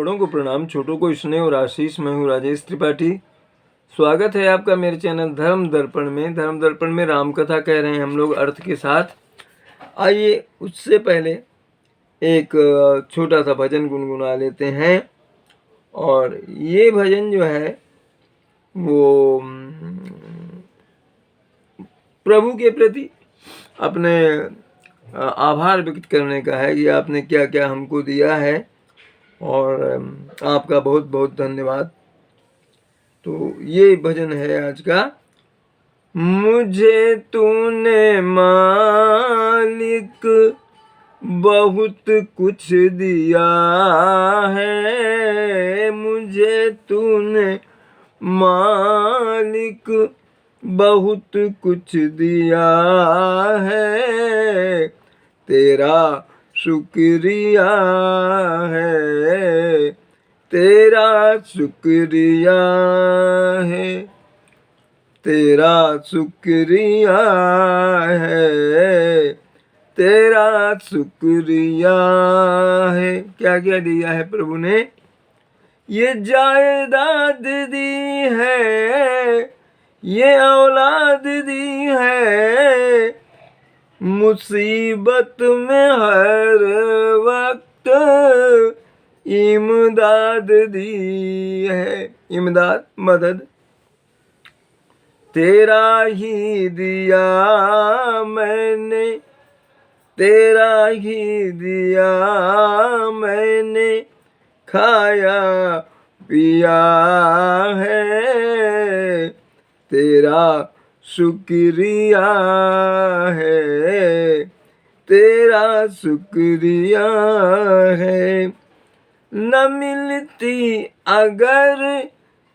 बड़ों को प्रणाम, छोटों को स्नेह और आशीष। मैं हूँ राजेश त्रिपाठी। स्वागत है आपका मेरे चैनल धर्म दर्पण में। धर्म दर्पण में राम कथा कह रहे हैं हम लोग अर्थ के साथ। आइए उससे पहले एक छोटा सा भजन गुनगुना लेते हैं। और ये भजन जो है वो प्रभु के प्रति अपने आभार व्यक्त करने का है कि आपने क्या क्या हमको दिया है और आपका बहुत बहुत धन्यवाद। तो ये भजन है आज का। मुझे तूने मालिक बहुत कुछ दिया है, मुझे तूने मालिक बहुत कुछ दिया है, तेरा शुक्रिया है, तेरा शुक्रिया है, तेरा शुक्रिया है, तेरा शुक्रिया है। क्या क्या दिया है प्रभु ने? ये जायदाद दी है, ये औलाद दी है, मुसीबत में हर वक्त इमदाद दी है। इमदाद, मदद तेरा ही दिया मैंने, तेरा ही दिया मैंने, खाया पिया है, तेरा शुक्रिया है, तेरा शुक्रिया है। न मिलती अगर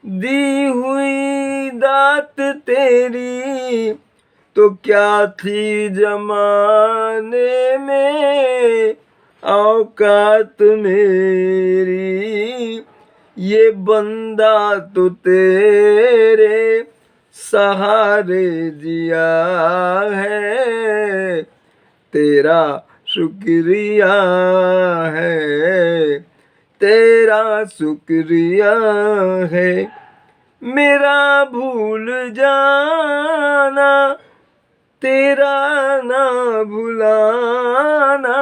दी हुई दात तेरी, तो क्या थी जमाने में औकात मेरी, ये बंदा तो तेरे सहारे जिया है, तेरा शुक्रिया है, तेरा शुक्रिया है। मेरा भूल जाना, तेरा ना भुलाना,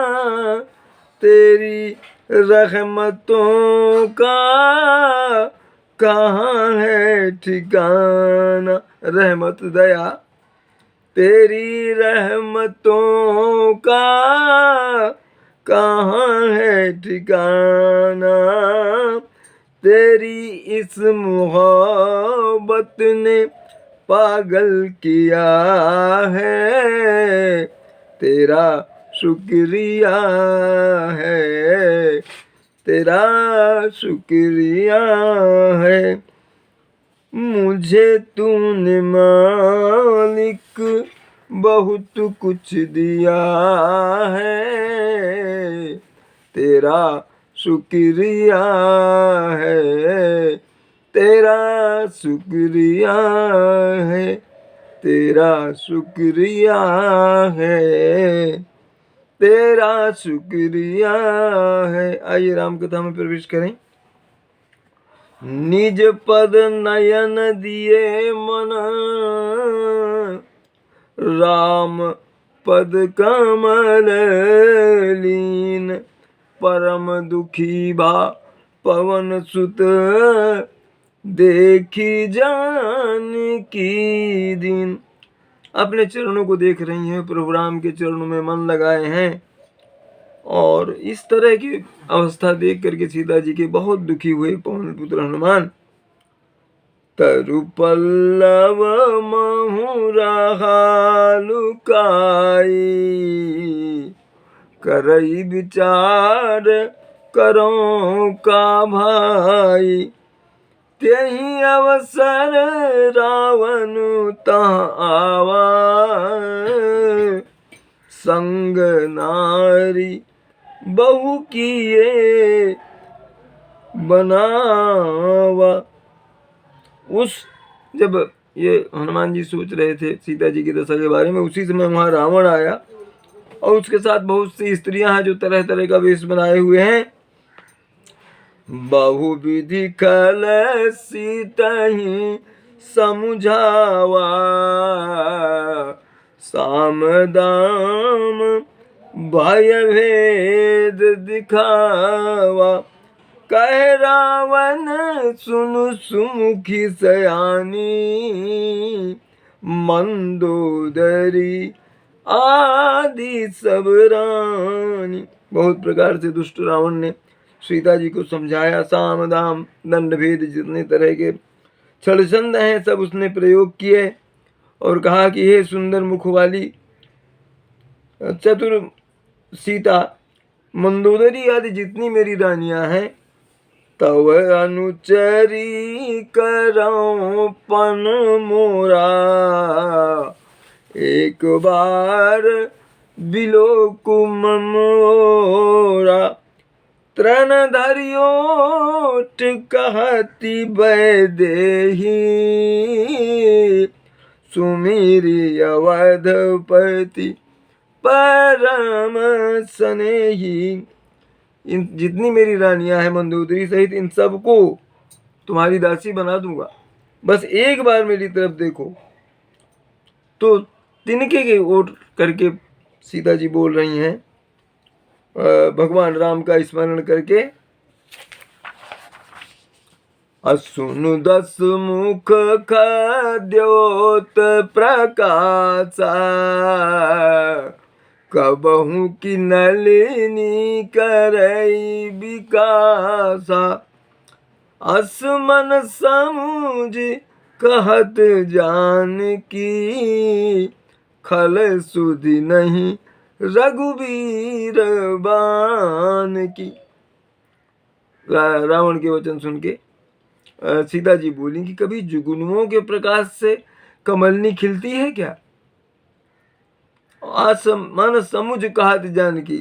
तेरी रहमतों का कहाँ है ठिकाना। रहमत दया, तेरी रहमतों का कहाँ है ठिकाना, तेरी इस मोहब्बत ने पागल किया है, तेरा शुक्रिया है, तेरा शुक्रिया है। मुझे तूने मालिक बहुत कुछ दिया है, तेरा शुक्रिया है, तेरा शुक्रिया है, तेरा शुक्रिया है, तेरा शुक्रिया है। आइए राम कथा में प्रवेश करें। निज पद नयन दिए मन, राम पद कमल लीन, परम दुखी भा पवन सुत, देखी जान की दीन। अपने चरणों को देख रही हैं, प्रभु राम के चरणों में मन लगाए हैं और इस तरह की अवस्था देख करके सीता जी के बहुत दुखी हुए पवन पुत्र हनुमान। तरु पल्लव महुरा लुकाई, करई विचार करो का भाई, त्यही अवसर रावण तहाँ आवा, संग नारी बहु किए बनावा। जब ये हनुमान जी सोच रहे थे सीता जी की दशा के बारे में, उसी समय वहां रावण आया और उसके साथ बहुत सी स्त्रियां हैं जो तरह तरह का वेश बनाए हुए हैं। बहुविधि खल सीतहि समुझावा, साम दाम भय भेद दिखावा। कह रावण सुनु सुमुखी सयानी, मंदोदरी आदि सब रानी। बहुत प्रकार से दुष्ट रावण ने सीता जी को समझाया। साम दाम दंड भेद जितने तरह के छलछंद हैं सब उसने प्रयोग किए और कहा कि हे सुंदर मुख वाली चतुर सीता, मंदोदरी आदि जितनी मेरी रानियां हैं, तव अनुचरी करऊं पन मोरा, एक बार बिलोकु मोरा। तृण धरियोट कहती वैदेही, सुमिरी अवधपति परम स्नेही। इन जितनी मेरी रानियां हैं मंदोदरी सहित इन सबको तुम्हारी दासी बना दूंगा, बस एक बार मेरी तरफ देखो। तो तिनके के ओर करके सीता जी बोल रही हैं भगवान राम का स्मरण करके। असुनु दस मुख खद्योत प्रकाशा, कबहू की नलिनी करई विकासा। असमन समुझ कहत जानकी, खल सुधि नहीं रघुवीर बान की। रावण के वचन सुन के सीता जी बोली कि कभी जुगनुओं के प्रकाश से कमलनी खिलती है क्या? मन समुझ कहत जानकी,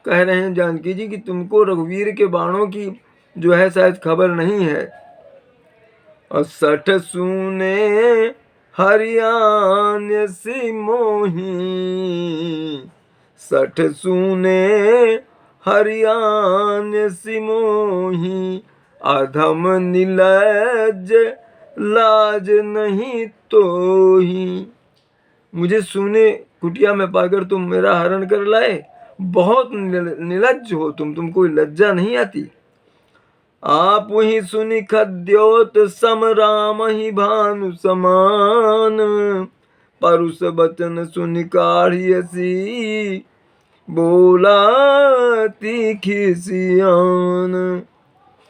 कह रहे हैं जानकी जी कि तुमको रघुवीर के बाणों की जो है शायद खबर नहीं है। और सठ सुने हरियाण्य सी मोही, सठ सुने हरियाण्य सी मोही। अधम नीलज लाज नहीं तोही, मुझे सुने कुटिया में पाकर तुम मेरा हरण कर लाए। बहुत निर्लज्ज हो तुमको लज्जा नहीं आती। आप ही सुनि खद्योत सम राम ही भानु समान, परुष बचन सुनि काढ़ियसी, बोला तीखी सियान।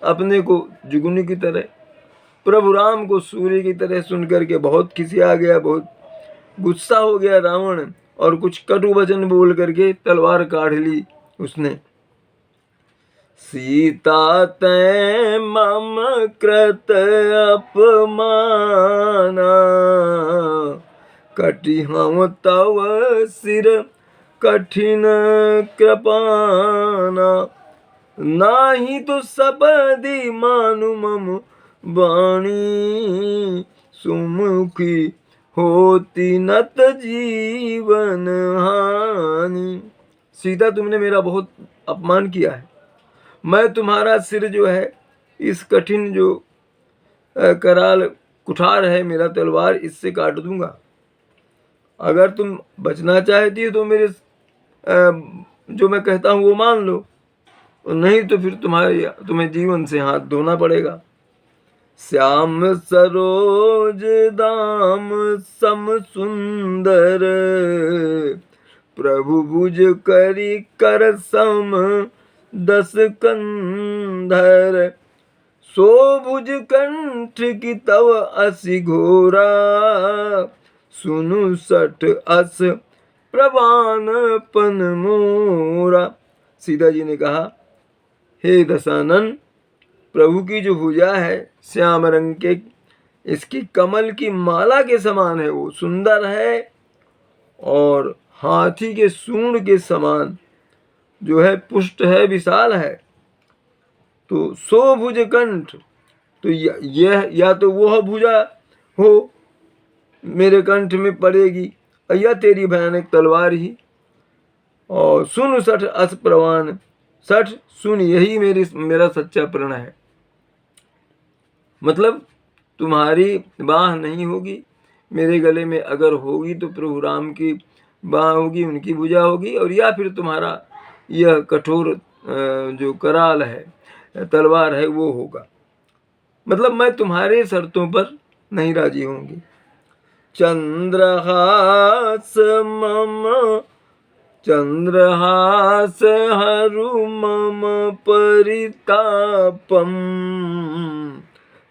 अपने को जुगनू की तरह, प्रभु राम को सूर्य की तरह सुन करके बहुत खिसिया गया, बहुत गुस्सा हो गया रावण, और कुछ कटु वचन बोल करके तलवार काढ़ ली उसने। सीता तै मम कृत अपमाना, कटी हम तव सिर कठिन कृपाना। नाही तो सपदि मानु मम वाणी, सुमुखी होती नत जीवन हानि। सीता तुमने मेरा बहुत अपमान किया है, मैं तुम्हारा सिर जो है इस कठिन जो कराल कुठार है मेरा तलवार, इससे काट दूंगा। अगर तुम बचना चाहती हो तो मेरे जो मैं कहता हूँ वो मान लो, नहीं तो फिर तुम्हें जीवन से हाथ धोना पड़ेगा। श्याम सरोज दाम सम सुंदर, प्रभु भुज करी कर सम दस कंधर। सो भुज कंठ की तव असि घोरा, सुनु सठ अस प्रवान पन मोरा। सीता जी ने कहा, हे दशानन, प्रभु की जो भुजा है श्याम रंग के, इसकी कमल की माला के समान है, वो सुंदर है, और हाथी के सूंड के समान जो है पुष्ट है, विशाल है। तो सो भुज कंठ, तो यह या तो वह भुजा हो मेरे कंठ में पड़ेगी, या तेरी भयानक तलवार ही। और सुन सठ अस प्रवान, 60 सुन, यही मेरा सच्चा प्रण है। मतलब तुम्हारी बाह नहीं होगी, मेरे गले में अगर होगी तो प्रभु राम की बाह होगी, उनकी भुजा होगी, और या फिर तुम्हारा यह कठोर जो कराल है, तलवार है, वो होगा। मतलब मैं तुम्हारे शर्तों पर नहीं राजी होंगी। चंद्रहास मम चंद्रहास हरु मम परितापम,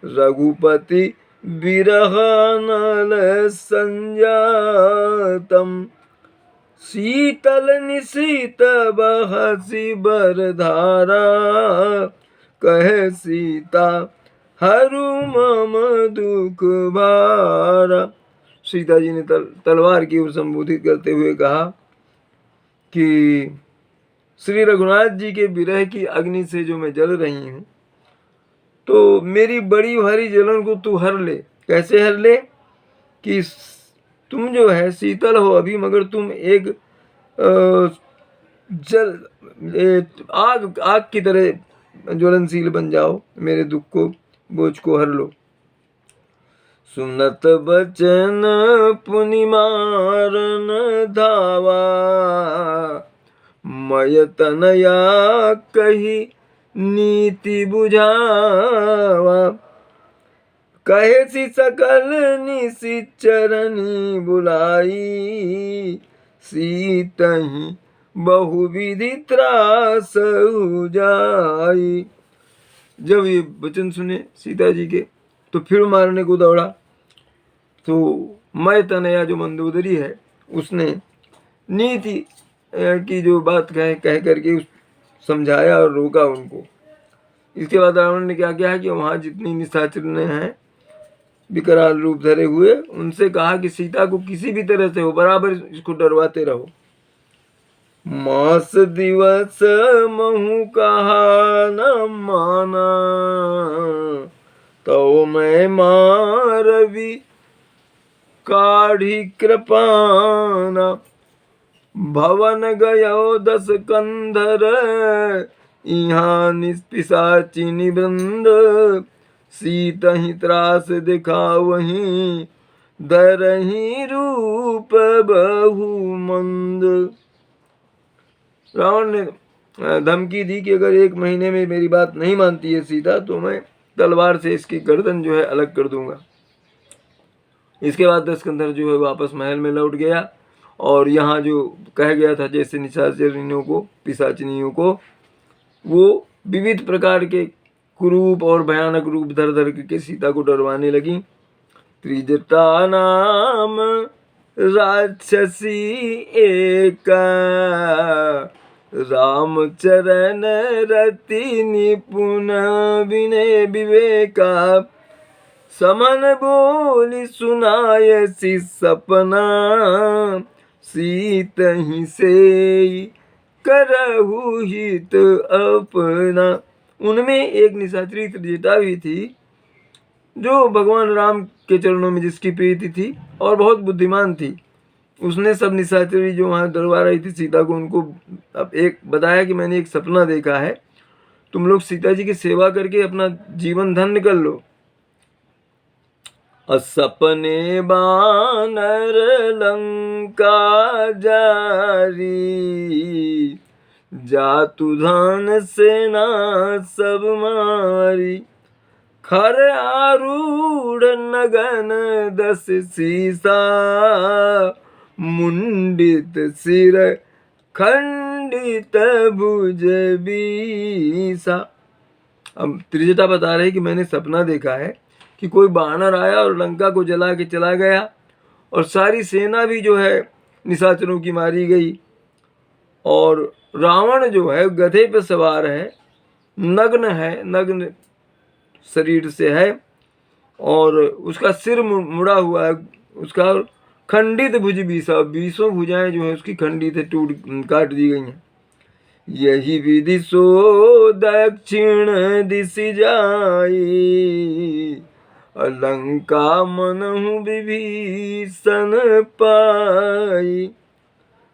रघुपति विरह नल संजातम, शीतल निशीत बहसी बरधारा, कहे सीता हरु मम दुख भारा। सीता जी ने तलवार की ओर संबोधित करते हुए कहा कि श्री रघुनाथ जी के विरह की अग्नि से जो मैं जल रही हूँ, तो मेरी बड़ी भारी जलन को तू हर ले। कैसे हर ले? कि तुम जो है शीतल हो अभी, मगर तुम एक आग की तरह ज्वलनशील बन जाओ, मेरे दुख को, बोझ को हर लो। सुनत बचन पुनि मारन धावा, मय तनया कही नीति बुझावा, कहे सी सकल निशिचरनी बुलाई, सीतहि बहुविधि त्रास जाई। जब ये वचन सुने सीता जी के, तो फिर मारने को दौड़ा। तो मैं तनया जो मंदोदरी है, उसने नीति की जो बात कह करके समझाया और रोका उनको। इसके बाद रावण ने क्या किया कि वहाँ जितनी निशाचर हैं विकराल रूप धरे हुए, उनसे कहा कि सीता को किसी भी तरह से हो बराबर इसको डरवाते रहो। मास दिवस महु कहा न माना, तो मैं मारवी काढ़ी कृपाना, भवन गयो 10 कंधर, यहाँ निपिशाची निबंध, सीतहि त्रास दिखावहीं, धरहि रूप बहु मंद। रावण ने धमकी दी कि अगर 1 महीने में मेरी बात नहीं मानती है सीता, तो मैं तलवार से इसकी गर्दन जो है अलग कर दूंगा। इसके बाद 10 कंधर जो है वापस महल में लौट गया, और यहाँ जो कह गया था जैसे निशाचरिणियों को, पिशाचिनियों को, वो विविध प्रकार के कुरूप और भयानक रूप धर धर के सीता को डरवाने लगी। त्रिजटा नाम राक्षसी एक, रामचरण रति निपुण विनय विवेका, समन बोली सुनाय सी सपना, सीतहि से करहु हित अपना। उनमें एक निशाचरी त्रिजटा भी थी, जो भगवान राम के चरणों में जिसकी प्रीति थी और बहुत बुद्धिमान थी। उसने सब निशाचरी जो वहाँ डरवा रही थी सीता को, उनको अब एक बताया कि मैंने एक सपना देखा है, तुम लोग सीता जी की सेवा करके अपना जीवन धन्य कर लो। सपने बानर लंका जारी, जातु धन सेना सब मारी, खर आरूढ़ नगन 10 सीसा, मुंडित सिर खंडित भुज बीसा। अब त्रिजटा बता रहे कि मैंने सपना देखा है कि कोई बानर आया और लंका को जला के चला गया, और सारी सेना भी जो है निशाचरों की मारी गई, और रावण जो है गधे पे सवार है, नग्न शरीर से है, और उसका सिर मुड़ा हुआ है, उसका खंडित भुज बीसा, 20 भुजाएं जो है उसकी खंडित है, काट दी गई हैं। यही विधि सो दक्षिण दिश जाई, लंका मनहु विभीषण पाई,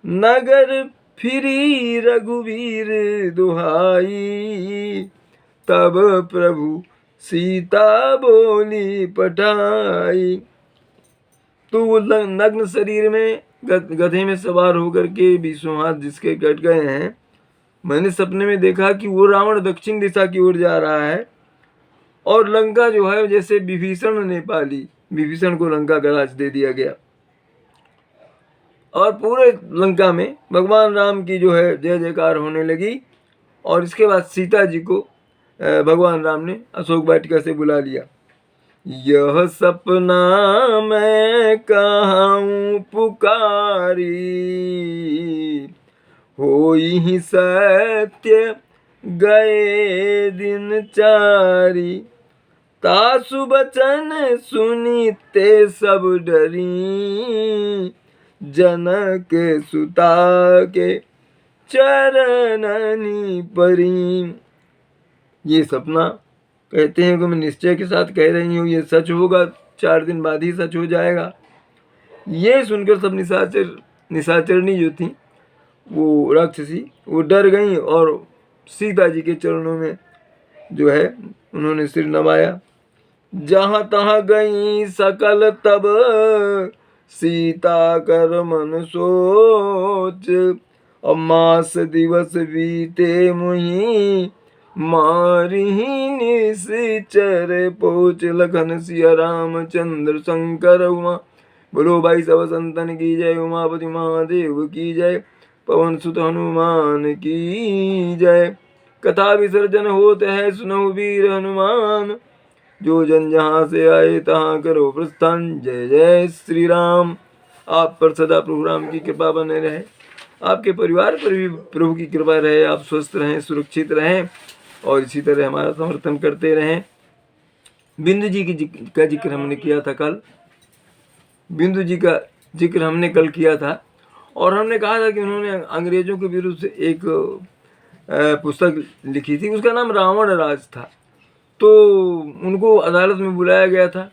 नगर फिरी रघुवीर दुहाई, तब प्रभु सीता बोली पठाई। तो वो नग्न शरीर में गधे में सवार होकर के 20 हाथ जिसके कट गए हैं, मैंने सपने में देखा कि वो रावण दक्षिण दिशा की ओर जा रहा है और लंका जो है जैसे विभीषण ने पाली, विभीषण को लंका का राज दे दिया गया और पूरे लंका में भगवान राम की जो है जय जयकार होने लगी। और इसके बाद सीता जी को भगवान राम ने अशोक वाटिका से बुला लिया। यह सपना मैं कहाँ पुकारी, होई ही सत्य गए दिन चारी, तासु बचन सुनी ते सब डरी, जनक सुता के चरणनी परी। ये सपना कहते हैं कि मैं निश्चय के साथ कह रही हूँ, ये सच होगा, 4 दिन बाद ही सच हो जाएगा। ये सुनकर सब निशाचरणी जो थी वो राक्षसी वो डर गई और सीता जी के चरणों में जो है उन्होंने सिर नवाया। जहाँ तहाँ गई सकल तब सीता कर मन सोच, और मास दिवस बीते मुही मारी निश्चर पोच, लखन सिया रामचंद्र शंकर उमा। बोलो भाई सब संतन की जय, उमापति महादेव की जय, पवन सुत हनुमान की जय। कथा विसर्जन होते है सुनहु वीर हनुमान, जो जन जहाँ से आए तहाँ करो प्रस्थान। जय जय श्री राम। आप पर सदा प्रभु राम की कृपा बने रहे, आपके परिवार पर भी प्रभु की कृपा रहे, आप स्वस्थ रहें, सुरक्षित रहें और इसी तरह हमारा समर्थन करते रहें। बिंदु जी का जिक्र हमने किया था कल, बिंदु जी का जिक्र हमने कल किया था और हमने कहा था कि उन्होंने अंग्रेजों के विरुद्ध एक पुस्तक लिखी थी, उसका नाम रावण राज था। तो उनको अदालत में बुलाया गया था,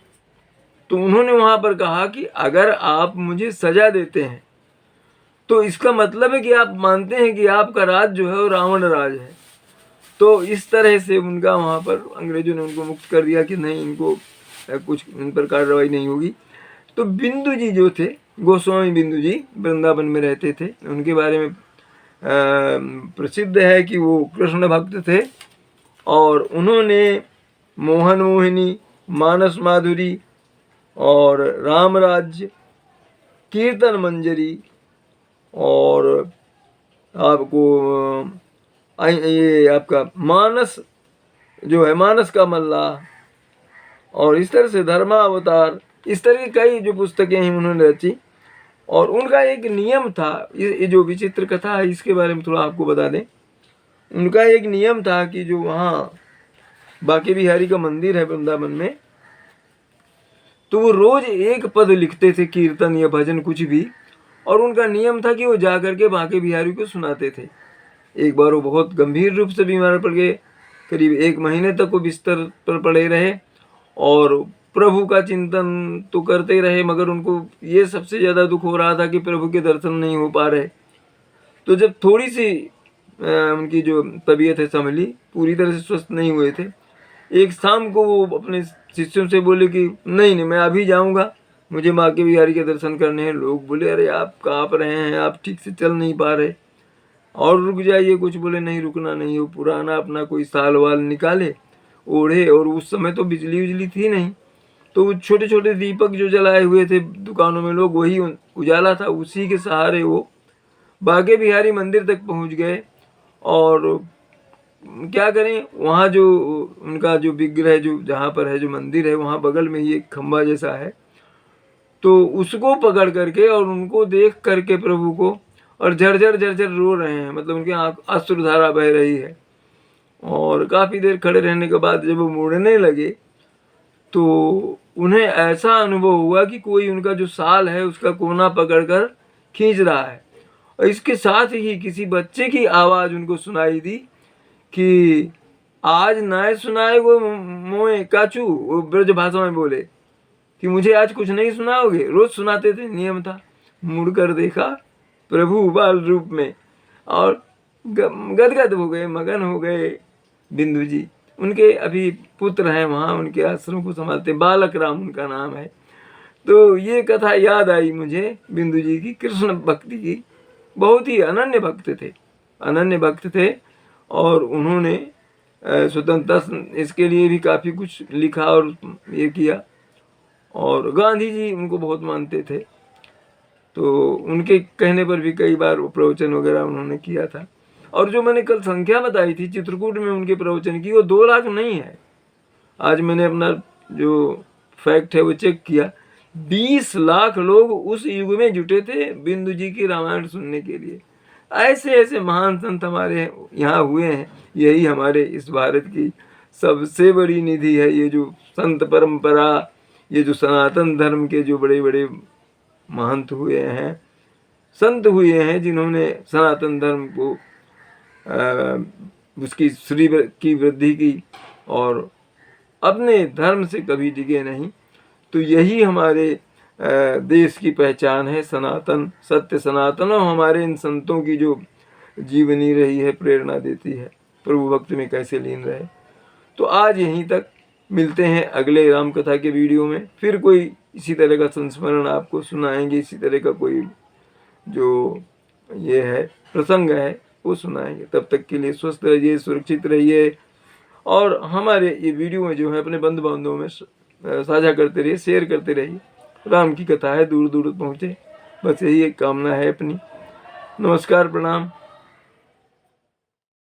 तो उन्होंने वहाँ पर कहा कि अगर आप मुझे सजा देते हैं तो इसका मतलब है कि आप मानते हैं कि आपका राज जो है वो रावण राज है। तो इस तरह से उनका वहाँ पर अंग्रेजों ने उनको मुक्त कर दिया कि नहीं, इनको कुछ इन पर कार्रवाई नहीं होगी। तो बिंदु जी जो थे, गोस्वामी बिंदु जी वृंदावन में रहते थे, उनके बारे में प्रसिद्ध है कि वो कृष्ण भक्त थे और उन्होंने मोहन मोहिनी, मानस माधुरी और राम राज्य, कीर्तन मंजरी और आपको ये आपका मानस जो है, मानस का मल्लाह और इस तरह से धर्मावतार, इस तरह की कई जो पुस्तकें हैं उन्होंने रची। और उनका एक नियम था, ये जो विचित्र कथा है इसके बारे में थोड़ा आपको बता दें। उनका एक नियम था कि जो वहाँ बांके बिहारी का मंदिर है वृंदावन में, तो वो रोज एक पद लिखते थे, कीर्तन या भजन कुछ भी, और उनका नियम था कि वो जा करके बांके बिहारी को सुनाते थे। एक बार वो बहुत गंभीर रूप से बीमार पड़ गए, करीब 1 महीने तक वो बिस्तर पर पड़े रहे और प्रभु का चिंतन तो करते रहे, मगर उनको ये सबसे ज़्यादा दुख हो रहा था कि प्रभु के दर्शन नहीं हो पा रहे। तो जब थोड़ी सी उनकी जो तबीयत है संभली, पूरी तरह से स्वस्थ नहीं हुए थे, एक शाम को वो अपने शिष्यों से बोले कि नहीं मैं अभी जाऊंगा, मुझे बांके बिहारी के दर्शन करने हैं। लोग बोले अरे आप काँप रहे हैं, आप ठीक से चल नहीं पा रहे, और रुक जाइए। कुछ बोले नहीं रुकना नहीं, वो पुराना अपना कोई साल वाल निकाले ओढ़े, और उस समय तो बिजली उजली थी नहीं, तो वो छोटे छोटे दीपक जो जलाए हुए थे दुकानों में लोग, वही उजाला था, उसी के सहारे वो बांके बिहारी मंदिर तक पहुंच गए। और क्या करें, वहाँ जो उनका जो विग्रह जो जहाँ पर है, जो मंदिर है, वहाँ बगल में ही एक खंबा जैसा है, तो उसको पकड़ करके और उनको देख करके प्रभु को, और झरझर झरझर रो रहे हैं, मतलब उनकी आँख अश्रुधारा बह रही है। और काफ़ी देर खड़े रहने के बाद जब वो मुड़ने लगे तो उन्हें ऐसा अनुभव हुआ कि कोई उनका जो साल है उसका कोना पकड़कर खींच रहा है, और इसके साथ ही किसी बच्चे की आवाज़ उनको सुनाई दी कि आज नाय सुनाए वो मोए काचू, वो ब्रज भाषा में बोले कि मुझे आज कुछ नहीं सुनाओगे, रोज सुनाते थे, नियम था। मुड़कर देखा प्रभु बाल रूप में, और गदगद हो गए, मगन हो गए बिंदु जी। उनके अभी पुत्र हैं वहाँ, उनके आश्रम को संभालते, बालक राम उनका नाम है। तो ये कथा याद आई मुझे बिंदु जी की कृष्ण भक्ति की। बहुत ही अनन्य भक्त थे, अनन्य भक्त थे। और उन्होंने स्वतंत्रता इसके लिए भी काफ़ी कुछ लिखा और ये किया। और गांधी जी उनको बहुत मानते थे, तो उनके कहने पर भी कई बार प्रवचन वगैरह उन्होंने किया था। और जो मैंने कल संख्या बताई थी चित्रकूट में उनके प्रवचन की, वो 2 लाख नहीं है। आज मैंने अपना जो फैक्ट है वो चेक किया, 20 लाख लोग उस युग में जुटे थे बिंदु जी की रामायण सुनने के लिए। ऐसे ऐसे महान संत हमारे यहाँ हुए हैं। यही हमारे इस भारत की सबसे बड़ी निधि है, ये जो संत परंपरा, ये जो सनातन धर्म के जो बड़े बड़े महंत हुए हैं, संत हुए हैं, जिन्होंने सनातन धर्म को उसकी श्री की वृद्धि की और अपने धर्म से कभी डिगे नहीं। तो यही हमारे देश की पहचान है, सनातन सत्य सनातन। और हमारे इन संतों की जो जीवनी रही है प्रेरणा देती है प्रभु भक्त में कैसे लीन रहे। तो आज यहीं तक, मिलते हैं अगले राम कथा के वीडियो में। फिर कोई इसी तरह का संस्मरण आपको सुनाएंगे, इसी तरह का कोई जो ये है प्रसंग है वो सुनाएंगे। तब तक के लिए स्वस्थ रहिए, सुरक्षित रहिए और हमारे ये वीडियो में जो है अपने बंधु बांधवों में साझा करते रहिए, शेयर करते रहिए। राम की कथा है, दूर दूर पहुँचे, बस यही एक कामना है अपनी। नमस्कार, प्रणाम।